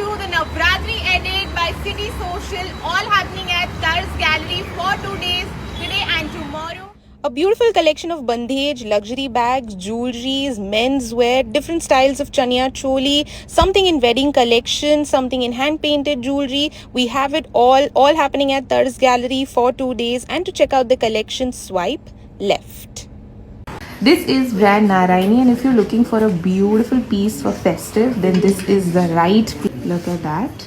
to the Navratri edit by City Social, all happening at Tars Gallery for 2 days, today and tomorrow. A beautiful collection of bandhej, luxury bags, jewelries, menswear, different styles of chaniya choli, something in wedding collection, something in hand-painted jewelry. We have it all happening at Tars Gallery for 2 days. And to check out the collection, swipe left. This is brand Narayani, and if you're looking for a beautiful piece for festive, then this is the right piece. Look at that.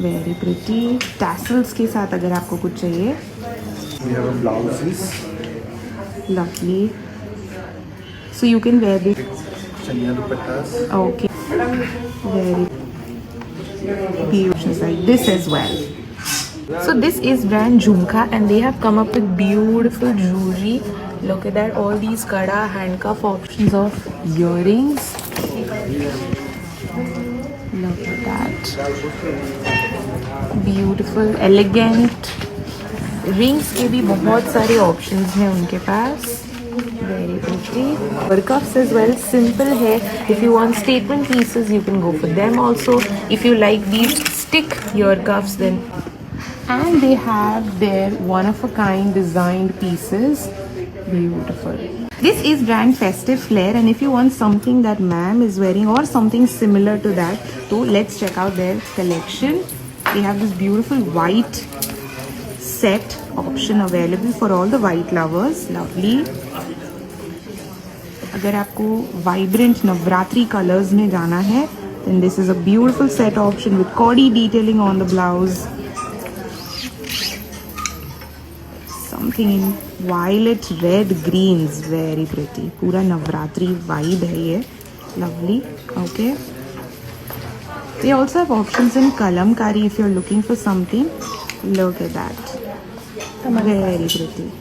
Very pretty. Tassels के साथ अगर आपको कुछ चाहिए. We have blouses. Lovely. So you can wear this. Chaniya dupattas. Okay. Very beautiful. Like this as well. So this is brand Jhumka, and they have come up with beautiful jewelry. Look at that. All these kada handcuff options of earrings. Look at that. Beautiful, elegant. Rings के भी बहुत सारे options हैं उनके पास. Very pretty. Workups as well. Simple है. If you want statement pieces you can go for them also. If you like these stick ear cuffs then. And they have their one of a kind designed pieces. Beautiful. This is brand Festive Flair, and if you want something that ma'am is wearing or something similar to that, so let's check out their collection. They have this beautiful white set option available for all the white lovers. Lovely. अगर आपको vibrant Navratri colors में जाना है, then this is a beautiful set option with Cody detailing on the blouse. Something in violet, red, greens. Very pretty. पूरा Navratri vibe है ये. Lovely. Okay. They also have options in kalamkari if you're looking for something. Look at that. Very pretty.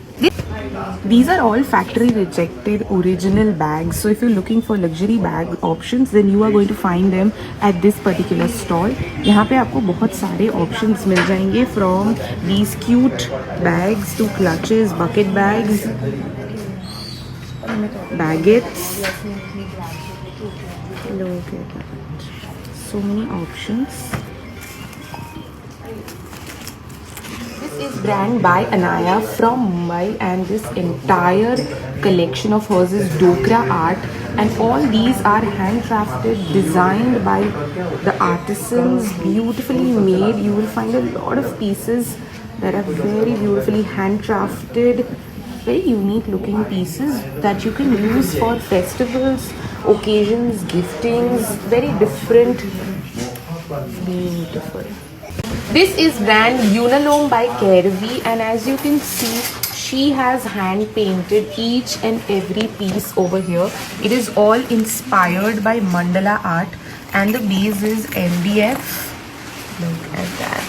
These are all factory rejected original bags. So if you're looking for luxury bag options, then you are going to find them at this particular stall. यहाँ पे आपको बहुत सारे options मिल जाएंगे, from these cute bags to clutches, bucket bags, baguettes. Look at that. So many options. This is brand by Anaya from Mumbai, and this entire collection of hers is Dokra art, and all these are handcrafted, designed by the artisans, beautifully made. You will find a lot of pieces that are very beautifully handcrafted, very unique looking pieces that you can use for festivals, occasions, giftings. Very different. Beautiful. This is brand Unalome by Kervi, and as you can see, she has hand painted each and every piece over here. It is all inspired by mandala art, and the base is MDF. Look at that.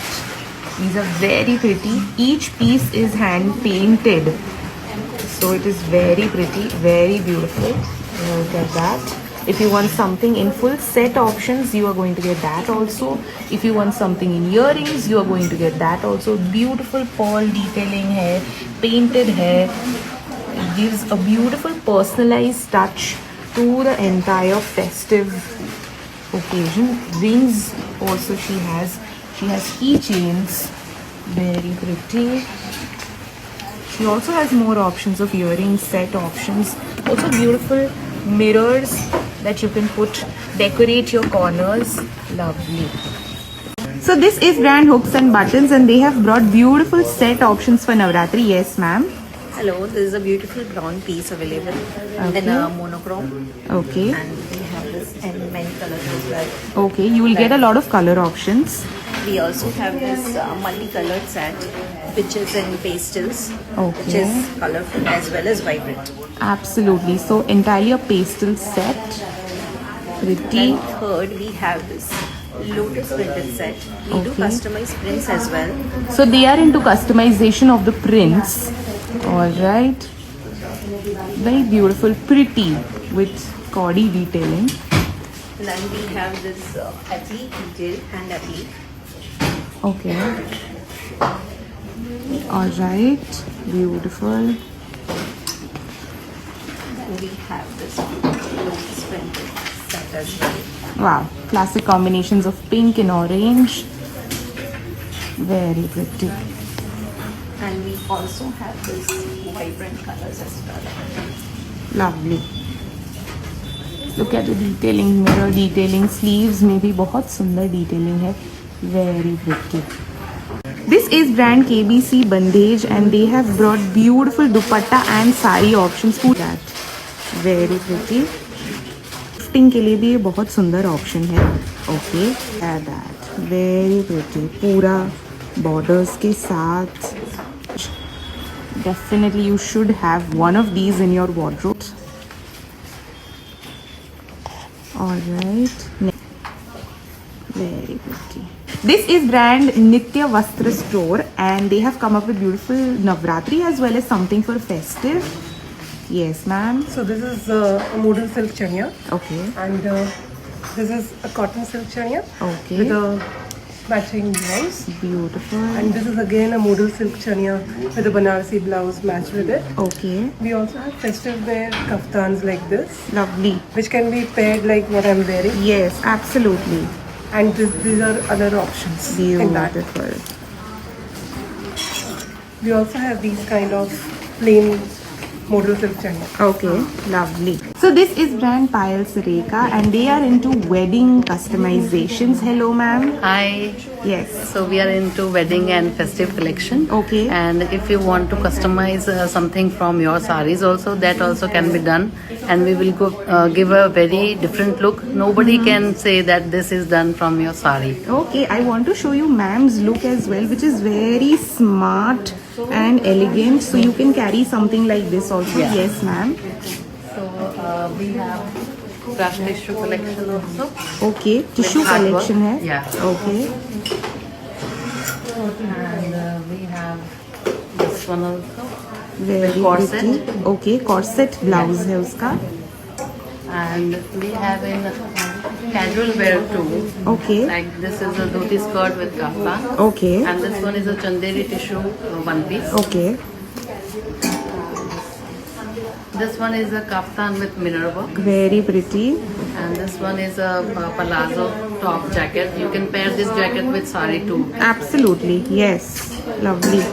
These are very pretty. Each piece is hand painted, so it is very pretty, very beautiful. Look at that. If you want something in full set options, you are going to get that also. If you want something in earrings, you are going to get that also. Beautiful pearl detailing hai, painted hai. It gives a beautiful personalized touch to the entire festive occasion. Rings also she has. She has keychains. Very pretty. She also has more options of earrings, set options. Also beautiful mirrors that you can decorate your corners. Lovely. So this is brand Hooks and Buttons, and they have brought beautiful set options for Navratri. Yes, ma'am. Hello, this is a beautiful brown piece available in a monochrome. Okay. And we have this in many colors as well. Okay, you will get a lot of color options. We also have this multicolored set, which is in pastels, Okay. which is colorful as well as vibrant. Absolutely. So entirely a pastel set. Pretty. And third, we have this lotus printed set. We do Okay. customized prints as well. So they are into customization of the prints. All right. Very beautiful, pretty with Cody detailing. And then we have this applique detail, hand applique. Okay. All right. Beautiful. And we have this lotus printed set as well. Wow, classic combinations of pink and orange. Very pretty. And we also have this vibrant colors as well. Lovely. Look at the detailing, mirror detailing, sleeves में भी बहुत सुंदर detailing है. Very pretty. This is brand KBC Bandage and they have brought beautiful dupatta and sari options for that. Very pretty. Gifting के लिए भी ये बहुत सुंदर option है. Okay, add that. Very pretty. पूरा borders के साथ. Definitely you should have one of these in your wardrobe. Alright. Very pretty. This is brand Nitya Vastra Store and they have come up with beautiful Navratri as well as something for festive. Yes, ma'am. So this is a modal silk chania, Okay. and this is a cotton silk chania Okay. with a matching blouse. Beautiful. And this is again a modal silk chania with a Banarasi blouse matched with it. Okay. We also have festive wear kaftans like this, Lovely. which can be paired like what I'm wearing. Yes, absolutely. And these are other options in that. Beautiful. We also have these kind of plain modal silk chania. Okay, lovely. So this is brand Payal Sareka and they are into wedding customizations. Hello, ma'am. Hi. Yes. So we are into wedding and festive collection. Okay. And if you want to customize something from your saris also, that also can be done. And we will give a very different look. Nobody can say that this is done from your sari. Okay, I want to show you ma'am's look as well, which is very smart and elegant. So you can carry something like this also. Yeah. Yes, ma'am. So we have craft tissue collection also. Okay, tissue With hard work. collection है. Yeah. Okay. And we have this one also. Very corset. pretty. Okay, corset blouse है उसका. And we have in casual wear too. Okay. Like this is a dhoti skirt with kaftan. Okay. And this one is a chanderi tissue one piece. Okay. This one is a kaftan with mirror work. Very pretty. And this one is a palazzo top jacket. You can pair this jacket with sari too. Absolutely. Yes. Lovely.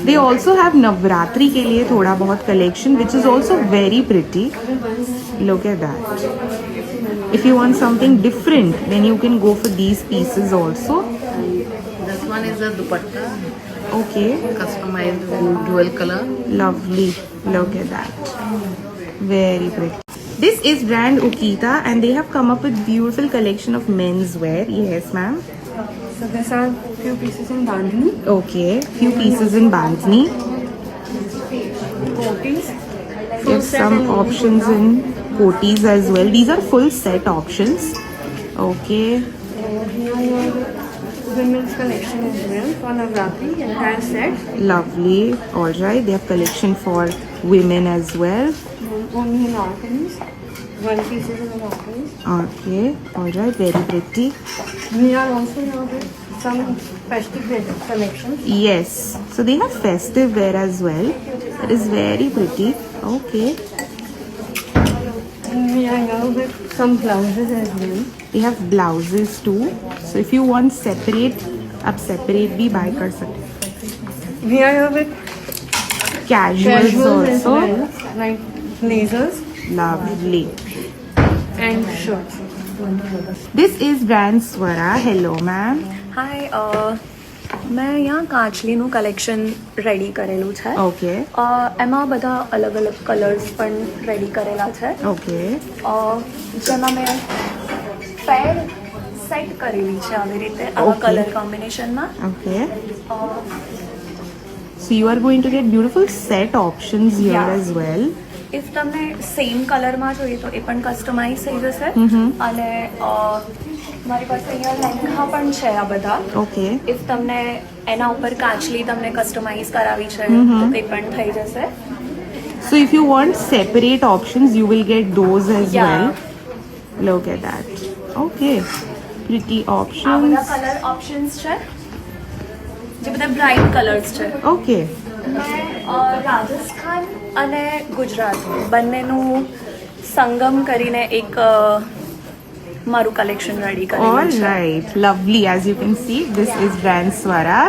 They also have Navratri के लिए थोड़ा बहुत collection, which is also very pretty. Look at that. If you want something different, then you can go for these pieces also. This one is a dupatta, Okay. customized in dual color. Lovely. Look at that. Very pretty. This is brand Ukita and they have come up with beautiful collection of men's wear. Yes, ma'am. So these are few pieces in bandhani, Okay. Few pieces in Bandhani. coatis, There's some options in coatis as well. These are full set options. Okay. women's collection as well for Navratri, entire set. Lovely. Alright. They have collection for women as well. Only in orphans, one pieces in orphans. Okay. Alright. Very pretty. We are also here with some festive wear collections. Yes. So they have festive wear as well. It is very pretty. Okay. And we are here with some blouses as well. They have blouses too. So if you want separate, आप separate भी buy कर सकते हैं. We are here with Casuals casuals as also. well, like blazers Lovely. and shirts. This is brand Swara. Hello, ma'am. હાય મેં અહીંયા કાચલીનું collection ready કરેલું છે Okay. એમાં બધા અલગ અલગ કલર્સ પણ રેડી કરેલા છે Okay. જેમાં મેં પેર સેટ કરેલી છે આવી રીતે આવા Okay. કલર કોમ્બિનેશનમાં Okay. So you are going to get beautiful set options here Yeah. as well. If તમને સેમ કલરમાં જોઈએ તો એ પણ કસ્ટમાઇઝ થઈ જશે અને મારી પાસે અહીંયા લેંઘા પણ છે આ બધા Okay. ઇફ તમને એના ઉપર કાચલી તમને કસ્ટમાઇઝ કરાવી છે તો તે પણ થઈ જશે. So if you want separate options, you will get those as Yeah. well. Look at that. Okay. Pretty આ options. બધા કલર ઓપ્શન્સ છે જે બધા બ્રાઇટ કલર્સ છે. Okay. મેં રાજસ્થાન અને ગુજરાત બંનેનું સંગમ કરીને એક મારું કલેક્શન રેડી All કરેલું છે. right, lovely. As you can see, this is brand Swara.